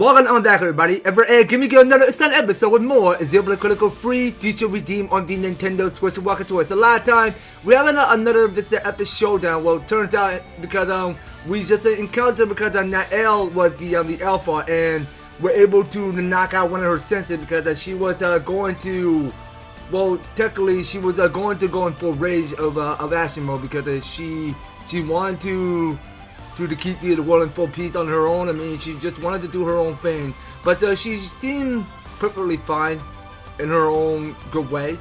Welcome on back, everybody. Give me another exciting episode with more Xenoblade Chronicles free feature redeem on the Nintendo Switch. Welcome to us. A lot of time we have another epic showdown. Well, it turns out because we just encountered because Eow was the alpha, and we're able to knock out one of her senses because she was going to. Well, technically, she was going to go in full rage of action mode because she wanted to keep the world in full peace on her own. I mean, she just wanted to do her own thing, but she seemed perfectly fine in her own good way,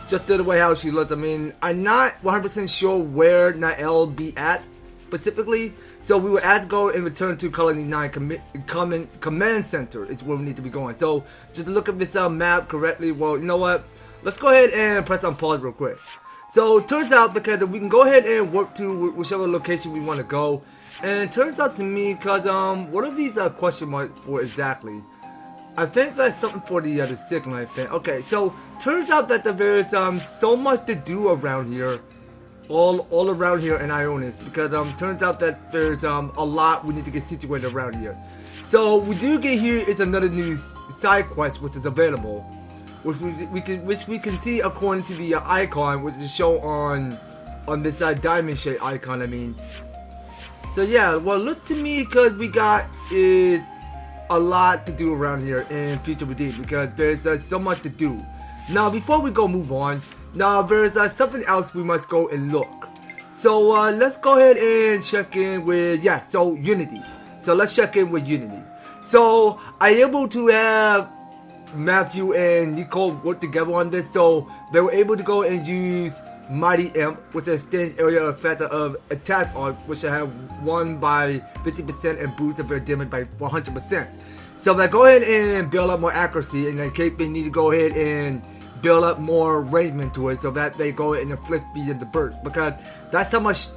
just the way how she looks. I mean, I'm not 100% sure where Eow be at specifically, so we will have to go and return to Colony 9 Command Center is where we need to be going. So just to look at this map correctly, well, you know what? Let's go ahead and press on pause real quick. So it turns out because we can go ahead and work to whichever location we want to go. And it turns out to me, because what are these question marks for exactly? I think that's something for the signal, I think. Okay, so turns out that there's so much to do around here, all around here in Ionis, because turns out that there's a lot we need to get situated around here. So we do get here is another new side quest which is available, which we can see according to the icon, which is shown on this diamond shaped icon. I mean. So yeah, well, look to me because we got is a lot to do around here in Future Redeem because there's so much to do. Now, before we go move on, now there's something else we must go and look. So let's go ahead and check in with so Unity. So let's check in with Unity. So I'm able to have Matthew and Nicole work together on this, so they were able to go and use Mighty Imp, which extends area effect of attacks on, which I have won by 50% and boosts their damage by 100%. So they go ahead and build up more accuracy, and in case they need to go ahead and build up more rangement to it, so that they go ahead and inflict speed into burst, because that's how much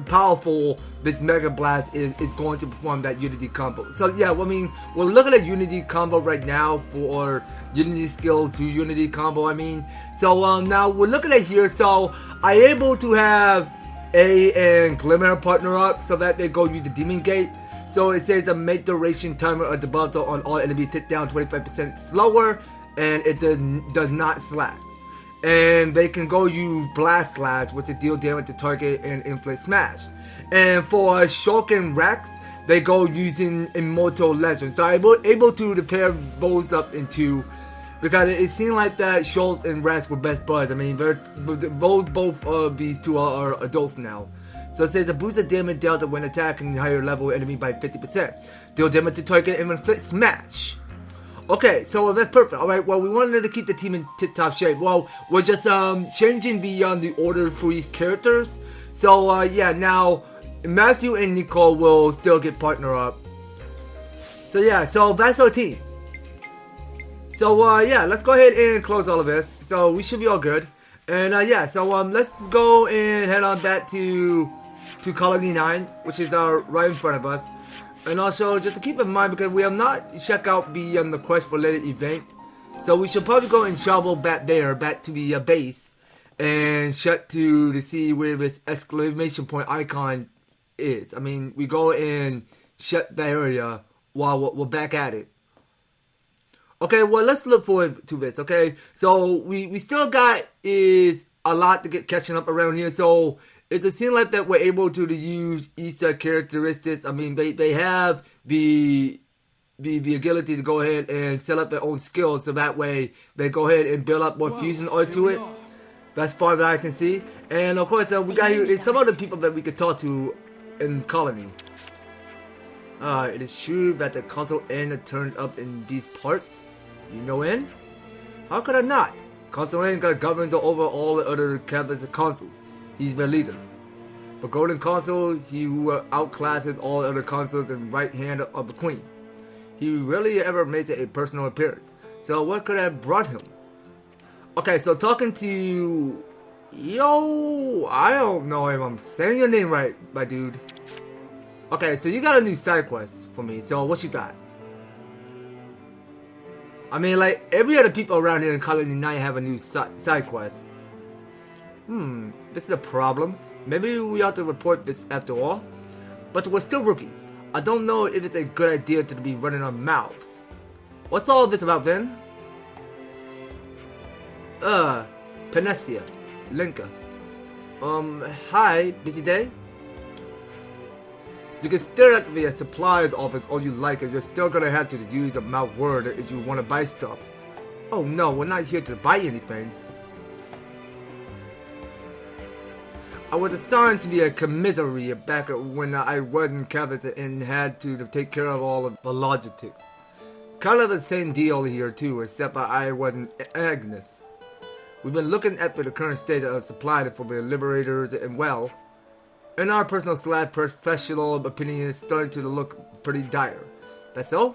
powerful this Mega Blast is going to perform that Unity combo. So yeah, well, I mean, we're looking at Unity combo right now for Unity skill to Unity combo. I mean, so now we're looking at here. So I'm able to have A and Glimmer partner up, so that they go use the Demon Gate. So it says a make duration timer of the buff on all enemies tick down 25% slower, and it does not slack. And they can go use Blast Slash, which is deal damage to target and inflict smash. And for Shulk and Rex, they go using Immortal Legend. So I'm able to pair those up into, because it seemed like that Shulk and Rex were best buds. I mean, both of these two are adults now. So it says a boost of damage dealt when attacking higher level enemy by 50%. Deal damage to target and inflict smash. Okay, so that's perfect. Alright, well, we wanted to keep the team in tip-top shape. Well, we're just changing the order for these characters. So, yeah, now Matthew and Nicole will still get partner up. So, yeah, so that's our team. So, yeah, let's go ahead and close all of this. So, we should be all good. And, yeah, so let's go and head on back to Colony 9, which is right in front of us. And also, just to keep in mind, because we have not checked out the quest for later event, so we should probably go and travel back there, back to the base, and check to see where this exclamation point icon is. I mean, we go and check that area while we're back at it. Okay, well, let's look forward to this, okay? So, we still got is a lot to get catching up around here, so it seems like that we're able to use each characteristics. I mean, they have the ability to go ahead and set up their own skills, so that way they go ahead and build up more fusion art to it. That's far that I can see. And of course, we got here is some other people that we could talk to in Colony. It is true that the console N turned up in these parts. You know N? How could I not? Console N got governed over all the other cabinets and consoles. He's the leader. But Golden Console, he who outclasses all other consoles and right hand of the Queen. He rarely ever makes a personal appearance. So what could have brought him? Okay, so talking to I don't know if I'm saying your name right, my dude. Okay, so you got a new side quest for me. So what you got? I mean, like every other people around here in Colony 9 have a new side quest. This is a problem. Maybe we ought to report this after all. But we're still rookies. I don't know if it's a good idea to be running our mouths. What's all this about, then? Panacea, Linka. Hi, busy day? You can still have to be a supplies office all you like, and you're still gonna have to use a mouth word if you want to buy stuff. Oh no, we're not here to buy anything. I was assigned to be a commissary back when I was in cabinet and had to take care of all of the logistics. Kind of the same deal here too, except I wasn't Agnes. We've been looking at the current state of supply for the liberators, and well, in our personal / professional opinion, it's starting to look pretty dire. That's so?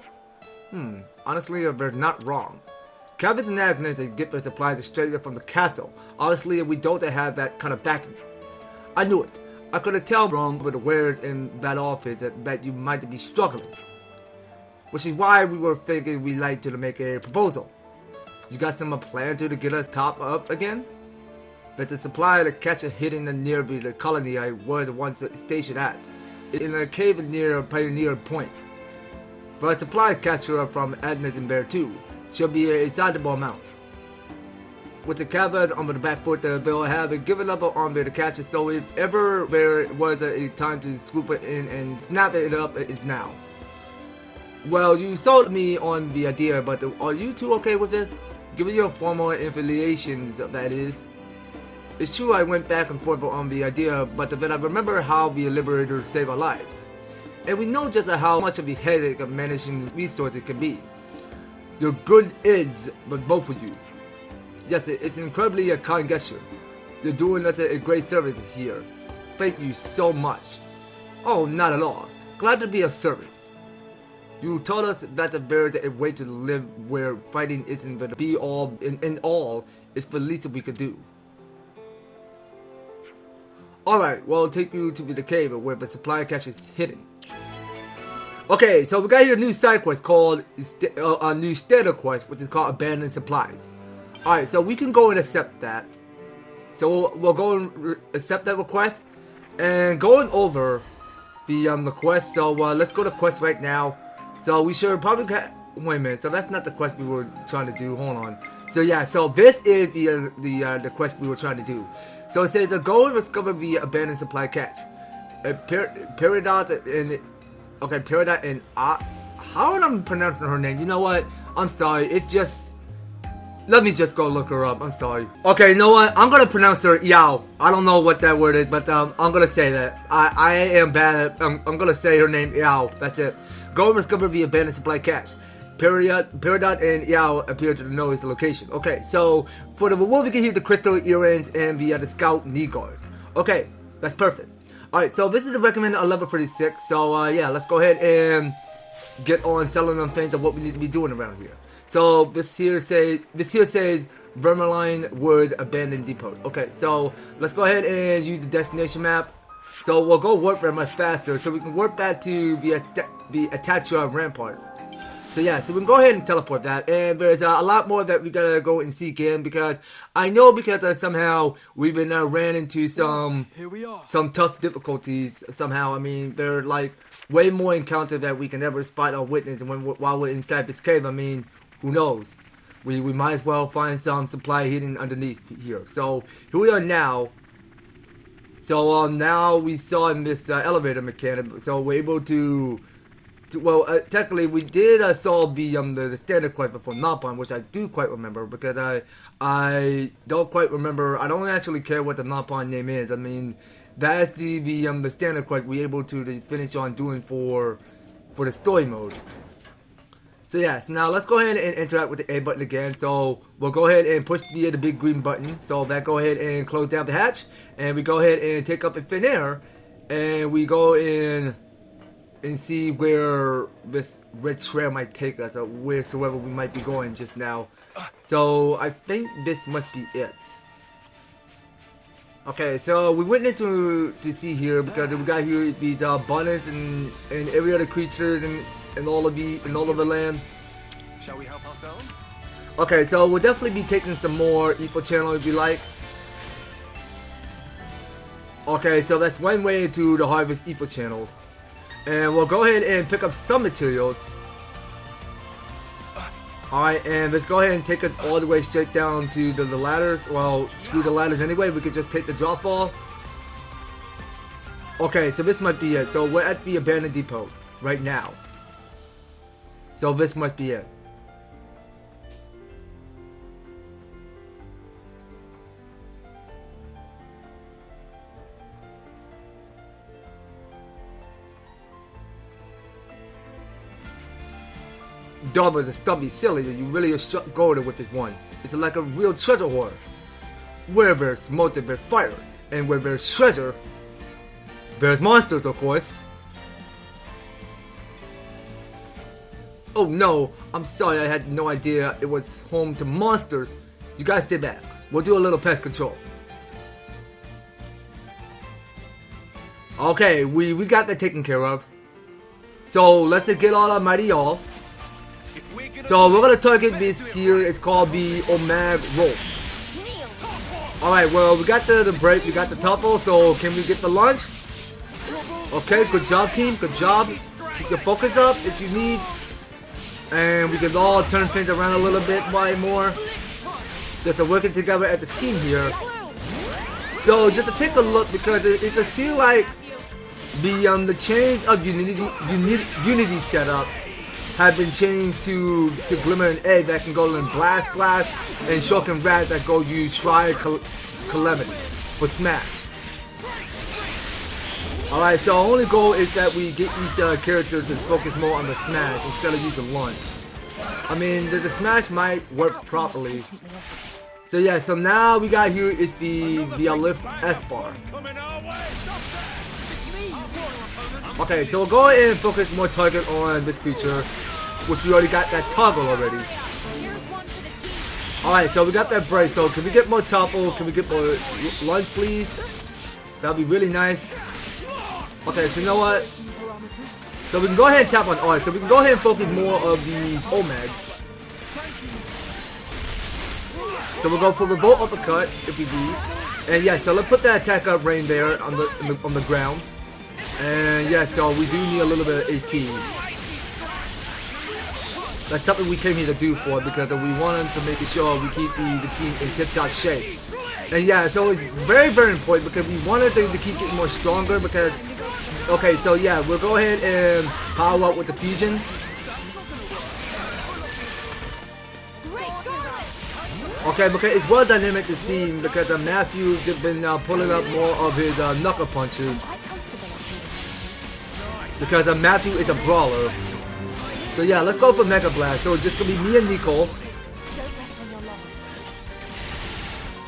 Honestly, they're not wrong. Cabins and Agnes get their supplies straight from the castle. Honestly, we don't have that kind of backing. I knew it. I could have tell from the wares in that office that you might be struggling. Which is why we were thinking we'd like to make a proposal. You got some plan to get us top up again? There's a supply to catch a hidden near the colony I was once stationed at, in a cave near Pioneer Point. But a supply catcher from Agnes and Bear too should be a sizable amount. With the caveat on the back foot, they'll have given up on the catch it, so if ever there was a time to swoop it in and snap it up, it's now. Well, you sold me on the idea, but are you two okay with this? Given your formal affiliations, that is. It's true I went back and forth on the idea, but then I remember how the Liberators save our lives. And we know just how much of a headache of managing resources can be. You're good ids with both of you. Yes, it's incredibly a kind gesture. You're doing us a great service here. Thank you so much. Oh, not at all. Glad to be of service. You told us that there's a way to live where fighting isn't the be all and all is the least we could do. Alright, well, I'll take you to the cave where the supply cache is hidden. Okay, so we got here a new side quest called a new standard quest, which is called Abandoned Supplies. Alright, so we can go and accept that. So we'll go and accept that request. And going over the quest, so let's go to quest right now. So we should probably get, wait a minute, so that's not the quest we were trying to do, hold on. So yeah, so this is the quest we were trying to do. So it says, go and discover the abandoned supply cache. Peridot and, okay, Peridot and Eow, how am I pronouncing her name? You know what, I'm sorry, it's just, let me just go look her up, I'm sorry. Okay, you know what, I'm gonna pronounce her Eow. I don't know what that word is, but I'm gonna say that. I am bad at, I'm gonna say her name Eow, that's it. Go and discover the abandoned supply cache. Peridot and Eow appear to know its location. Okay, so for the reward we can hear the crystal earrings and the scout knee guards. Okay, that's perfect. Alright, so this is the recommended level 36. So yeah, let's go ahead and get on selling them things of what we need to be doing around here. So this here says Vermillion Woods Abandoned Depot. Okay, so let's go ahead and use the destination map. So we'll go warp there much faster, so we can warp back to the attached rampart. So yeah, so we can go ahead and teleport that, and there's a lot more that we gotta go and seek in, because I know somehow we've been ran into some tough difficulties somehow. I mean, they're like way more encounters that we can ever spot or witness while we're inside this cave. I mean, who knows? We might as well find some supply hidden underneath here. So here we are now. So now we saw in this elevator mechanic, so we're able to well, technically we did solve the standard quest for Nopon, which I do quite remember, because I don't quite remember. I don't actually care what the Nopon name is. I mean, that's the standard quest we're able to finish on doing for the story mode. So yes, now let's go ahead and interact with the A button again. So we'll go ahead and push the big green button. So that go ahead and close down the hatch, and we go ahead and take up in thin air, and we go in and see where this red trail might take us, or wheresoever we might be going just now. So I think this must be it. Okay, so we went into to see here, because we got here these abundance and every other creature and all of the land. Shall we help ourselves? Okay, so we'll definitely be taking some more Evil Channel if you like. Okay, so that's one way to harvest Evil Channels. And we'll go ahead and pick up some materials. Alright, and let's go ahead and take it all the way straight down to the ladders. Well, screw the ladders anyway, we could just take the drop ball. Okay, so this might be it. So we're at the abandoned depot right now. So this must be it. Double the stubby silly, you really are struck gold with this one. It's like a real treasure hoard. Where there's smoke, there's fire, and where there's treasure, there's monsters, of course. Oh no, I'm sorry, I had no idea it was home to monsters. You guys stay back. We'll do a little pest control. Okay, we got that taken care of. So let's just get all our mighty y'all. So we're gonna target this here. It's called the Omag Roll. Alright, well we got the break, we got the topple, so can we get the launch? Okay, good job team, good job. Keep your focus up if you need. And we can all turn things around a little bit more. Just working together as a team here. So just to take a look, because it seems like the change of Unity setup have been changed to Glimmer and Egg that can go in Blast Slash, and Shulk and Rat that go use Try Calamity for Smash. Alright, so our only goal is that we get these characters to focus more on the Smash instead of using Launch. I mean, the Smash might work properly. So yeah, so now we got here is the Lift S-Bar. Okay, so we'll go ahead and focus more target on this creature, which we already got that toggle already. Alright, so we got that break, so can we get more topple? Can we get more lunge, please? That'd be really nice. Okay, so you know what? So we can go ahead and tap on art, so we can go ahead and focus more of these Omags. So we'll go for the Revolt Uppercut if we need. And yeah, so let's put that attack up rain there on the ground. And yeah, so we do need a little bit of HP. That's something we came here to do for, because we wanted to make sure we keep the team in tip-top shape. And yeah, so it's very, very important because we wanted them to keep getting more stronger because... Okay, so yeah, we'll go ahead and power up with the fusion. Okay, because it's well dynamic to see because Matthew's just been pulling up more of his knuckle punches. Because Matthew is a brawler. So yeah, let's go for Mega Blast. So it's just gonna be me and Nico.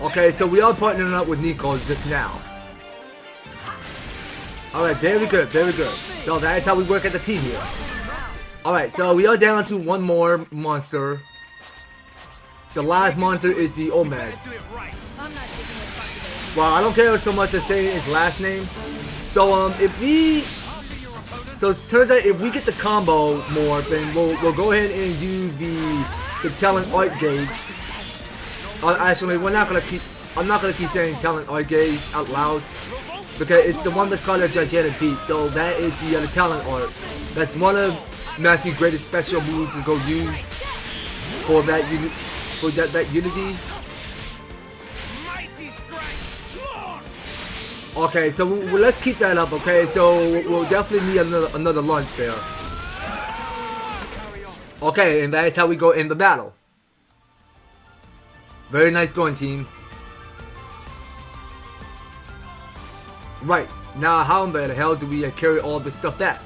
Okay, so we are partnering up with Nico just now. Alright, very good, very good. So that is how we work as a team here. Alright, so we are down to one more monster. The last monster is the Omag. Well, I don't care so much as saying his last name. So so it turns out if we get the combo more, then we'll go ahead and use the talent art gauge. Actually, I'm not gonna keep saying talent art gauge out loud because it's the one that's called a gigantic beat. So that is the talent art. That's one of Matthew's greatest special moves to go use for that Unity. Okay, so let's keep that up. Okay, so we'll definitely need another launch there. Okay, and that's how we go in the battle. Very nice going, team. Right, now how in the hell do we carry all this stuff back?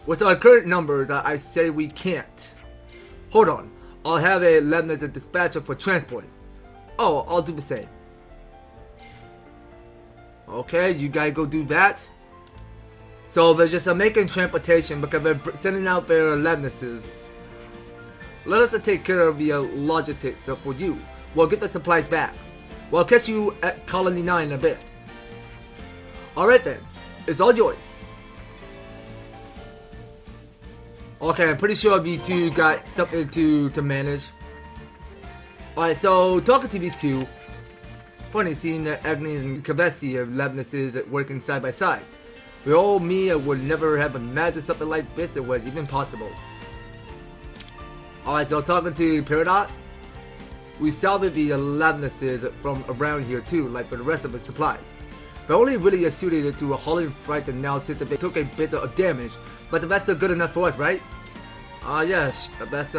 With our current numbers, I say we can't. Hold on, I'll have a Lebanon dispatcher for transport. Oh, I'll do the same. Okay, you guys go do that. So they're just making transportation because they're sending out their Lebanon. Let us take care of the logistics for you. We'll get the supplies back. We'll catch you at Colony 9 in a bit. Alright then, it's all yours. Okay, I'm pretty sure these two got something to manage. Alright, so talking to these two, funny seeing that Agnes and Kavesi have Lebanon working side by side. The old me would never have imagined something like this. It was even possible. Alright, so talking to Peridot, we salvaged the lavnesses from around here too, like for the rest of the supplies. But only really suited it to a hauling freight that now since they took a bit of damage. But that's good enough for us, right? Yes, that's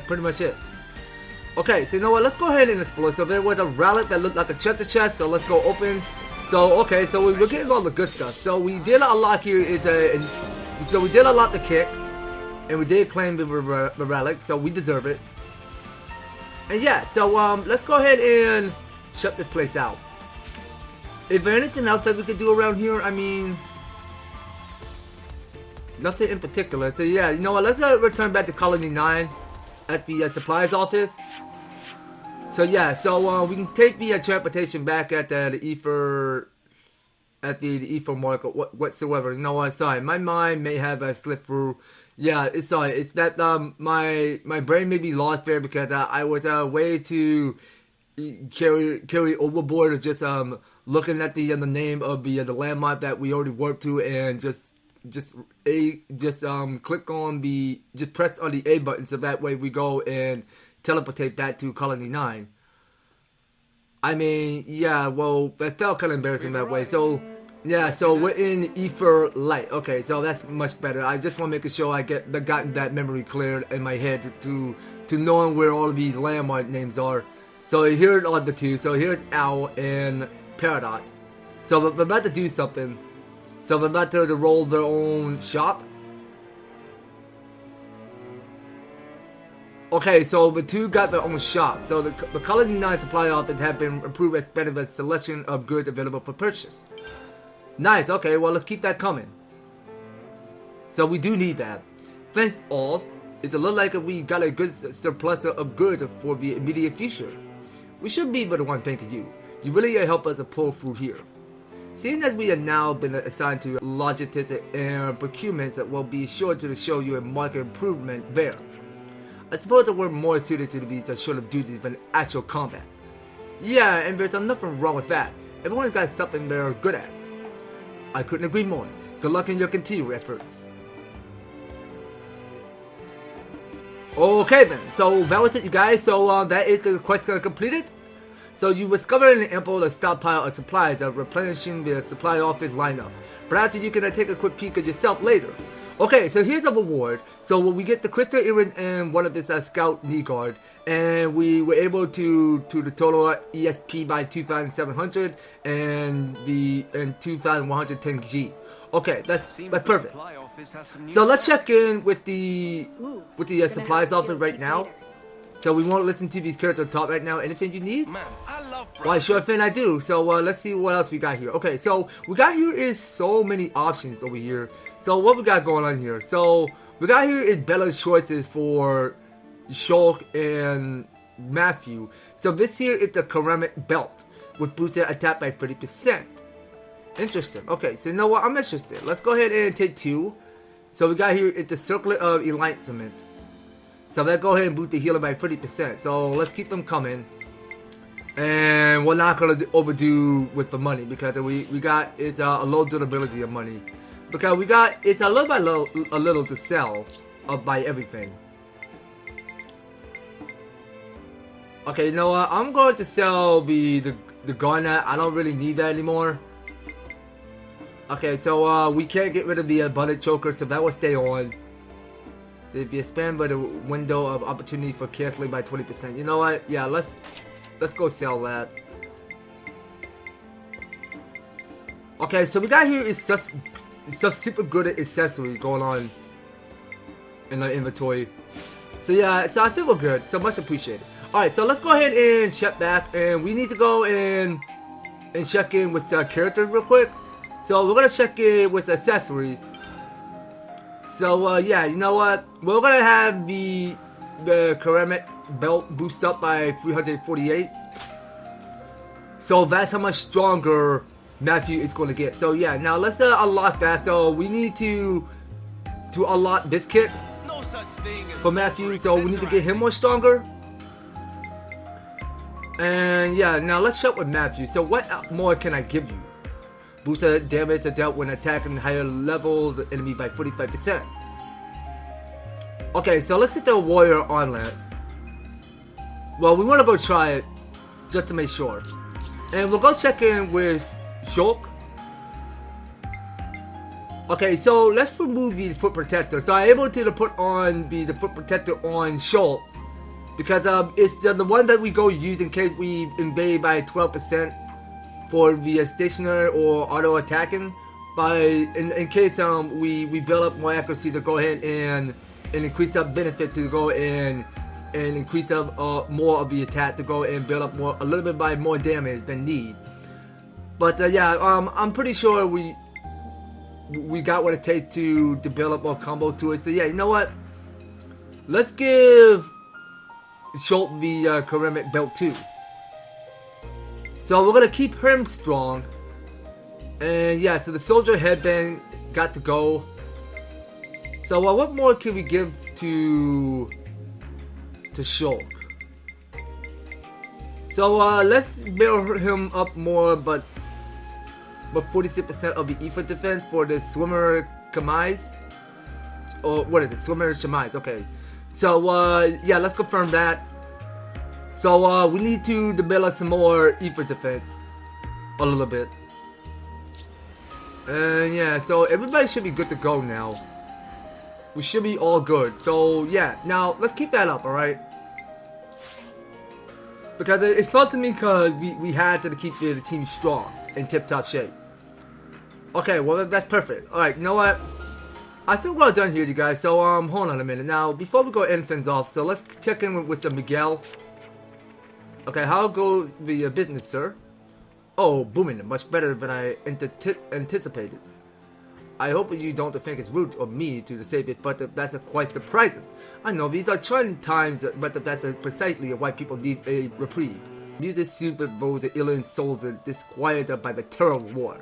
pretty much it. Okay, so you know what, let's go ahead and explore. So there was a relic that looked like a treasure chest, so let's go open. So, okay, so we're getting all the good stuff. So we did a lot here, so we did a lot to kick. And we did claim the relic, so we deserve it. And yeah, so let's go ahead and shut this place out. Is there anything else that we could do around here? I mean, nothing in particular. So yeah, you know what? Let's return back to Colony 9 at the supplies office. So yeah, so we can take the transportation back at the ether, at the ether market whatsoever. You know what? Sorry, my mind may have slipped through. Yeah, it's sorry. It's that my brain may be lost there because I was way to carry overboard, or just looking at the name of the landmark that we already worked to, and just click on just press on the A button, so that way we go and teleportate back to Colony 9. I mean, yeah, well, that felt kind of embarrassing that way. So yeah, so we're in Ether Light. Okay, so that's much better. I just want to make sure I gotten that memory cleared in my head to knowing where all of these landmark names are. So here are the two. So here's Eow and Peridot. So we're about to do something. So we're about to roll their own shop. Okay, so the two got their own shop. So the Colony 9 supply office have been approved as part of a selection of goods available for purchase. Nice, okay, well let's keep that coming. So we do need that. Thanks all. It looks like we got a good surplus of goods for the immediate future. We should be the one thanking you. You really help us pull through here. Seeing as we have now been assigned to logistics and procurement, that will be sure to show you a market improvement there. I suppose that we're more suited to these sort of duties than actual combat. Yeah, and there's nothing wrong with that. Everyone's got something they're good at. I couldn't agree more. Good luck in your continued efforts. Okay then, so that was it, you guys. So that is the quest completed. So you discovered an ample stockpile of supplies of replenishing the supply office lineup. Perhaps you can take a quick peek at yourself later. Okay, so here's a reward. So when we get the crystal earrings and one of this scout knee guard, and we were able to the total ESP by 2,700 and 2,110 G. Okay, that's perfect. So let's check in with the supplies office right now. So we won't listen to these characters talk right now. Anything you need? Man, I love Why, sure thing I do. So let's see what else we got here. Okay, so we got here is so many options over here. So what we got going on here? So we got here is better choices for Shulk and Matthew. So this here is the ceramic belt with boosted attack by 30%. Interesting. Okay, so you know what? I'm interested. Let's go ahead and take two. So we got here is the circlet of enlightenment. So let's go ahead and boost the healer by 30%. So let's keep them coming. And we're not gonna overdo with the money because we got it's a low durability of money. Because we got it's a little to sell by everything. Okay, you know what? I'm going to sell the garnet. I don't really need that anymore. Okay, so we can't get rid of the abundant choker, so that will stay on. It'd be expanded by the window of opportunity for canceling by 20%. You know what? Yeah, let's go sell that. Okay, so we got here is such super good accessories going on in our inventory. So yeah, so I feel we're good. So much appreciated. Alright, so let's go ahead and check back, and we need to go and check in with the characters real quick. So we're gonna check in with accessories. So yeah, you know what? We're gonna have the ceramic belt boost up by 348. So that's how much stronger Matthew is going to get. So yeah, now let's unlock that. So we need to unlock this kit for Matthew. So we need to get him more stronger. And yeah, now let's check with Matthew. So what more can I give you? Booster damage are dealt when attacking higher levels of enemy by 45%. Okay, so let's get the warrior on land. Well, we want to go try it just to make sure. And we'll go check in with Shulk. Okay, so let's remove the foot protector. So I'm able to put on the foot protector on Shulk because it's the one that we go use in case we invade by 12% for the stationary or auto attacking. In case we build up more accuracy to go ahead and increase up benefit to go and increase up more of the attack to go and build up a little bit by more damage than need. But yeah, I'm pretty sure we got what it takes to build up more combo to it. So yeah, you know what? Let's give Shulk the ceramic belt too. So we're gonna keep him strong. And yeah, so the soldier headband got to go. So what more can we give to Shulk? So let's build him up more, but 46% of the ether defense for the swimmer Kamise. Or what is it? Swimmer Shamise. Okay. So yeah, let's confirm that. So we need to develop some more ether defense. A little bit. And yeah, so everybody should be good to go now. We should be all good. So yeah, now let's keep that up, alright? Because it felt to me because we had to keep the team strong in tip-top shape. Okay, well that's perfect. Alright, you know what? I think we're all done here, you guys. So hold on a minute. Now, before we go end things off, so let's check in with Miguel. Okay, how goes the business, sir? Oh, booming, much better than I anticipated. I hope you don't think it's rude of me to say it, but that's quite surprising. I know these are trying times, but that's precisely why people need a reprieve. Music soothes those alien souls disquieted by the terrible war.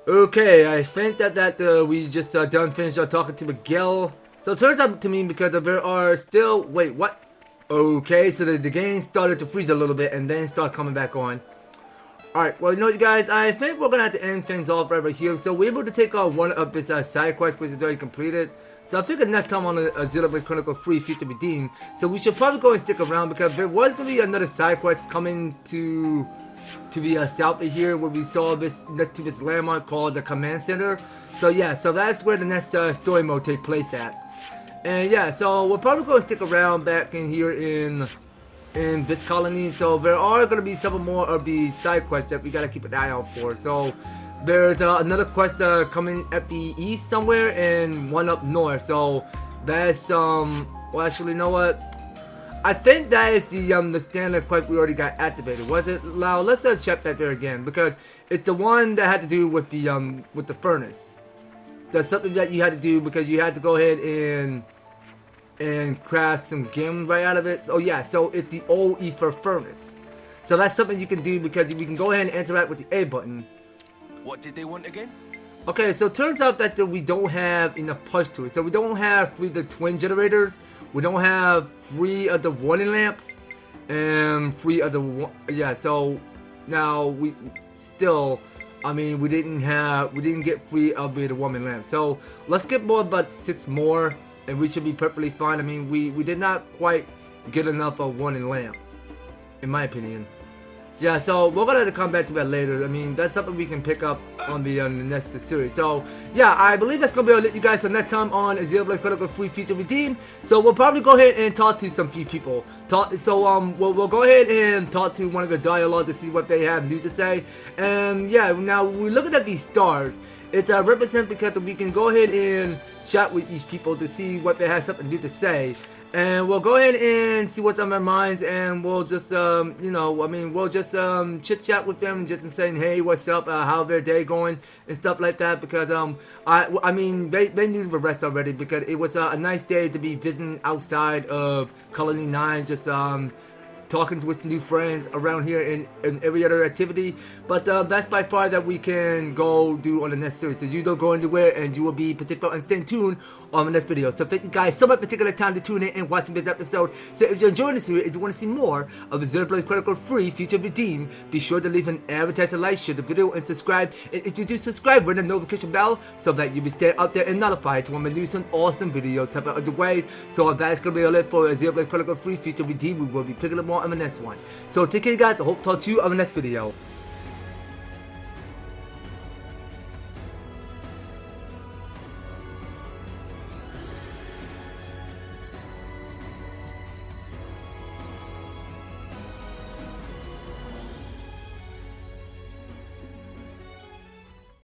Okay, I think that we just finished talking to Miguel. So it turns out to me because there are still... Wait, what? Okay, so the game started to freeze a little bit and then start coming back on. Alright, well, you know what, you guys, I think we're gonna have to end things off right here. So we're able to take on one of this side quest, which is already completed. So I figure next time on a Xenoblade Chronicles free future redeem. So we should probably go and stick around because there was gonna be another side quest coming to the south of here where we saw this next to this landmark called the command center. So yeah, so that's where the next story mode take place at. And yeah, so we're probably going to stick around back in here in this colony. So there are going to be several more of these side quests that we got to keep an eye out for. So there's another quest coming at the east somewhere and one up north. So that's well, actually, you know what? I think that is the standard quest we already got activated. Was it? Now let's check that there again because it's the one that had to do with the furnace. That's something that you had to do because you had to go ahead and craft some gems right out of it. So yeah, so it's the old ether furnace. So that's something you can do because we can go ahead and interact with the A button. What did they want again? Okay, so it turns out that we don't have enough punch to it. So we don't have 3 of the twin generators. We don't have 3 of the warning lamps. And 3 of the... Yeah, so now we still... I mean, we didn't get 3 of the warming lamps. So let's get more, about 6 more, and we should be perfectly fine. I mean, we did not quite get enough of warning lamp, in my opinion. Yeah, so we're gonna have to come back to that later. I mean, that's something we can pick up on the next series. So yeah, I believe that's gonna be able to let you guys so next time on Xenoblade Chronicles free feature redeem. So we'll probably go ahead and talk to some few people. We'll go ahead and talk to one of the dialogue to see what they have new to say. And yeah, now we're looking at these stars. It's represent because we can go ahead and chat with these people to see what they have something new to say. And we'll go ahead and see what's on their minds, and we'll just, you know, I mean, we'll just chit-chat with them, just in saying, hey, what's up, how their day going, and stuff like that, because, I mean, they knew the rest already, because it was a nice day to be visiting outside of Colony 9, just, talking with new friends around here and every other activity. But that's by far that we can go do on the next series. So you don't go anywhere, and you will be participating and staying tuned on the next video. So thank you guys so much for taking the time to tune in and watching this episode. So if you're enjoying this series, if you want to see more of the Xenoblade Chronicles free feature redeem, be sure to leave an advertising like, share the video, and subscribe. And if you do subscribe, ring the notification bell so that you'll be staying up there and notified when we do some awesome videos happen on the way. So that's gonna be a list for a Xenoblade Chronicles free feature redeem. We will be picking up more on the next one. So take care, guys. I hope to talk to you on the next video.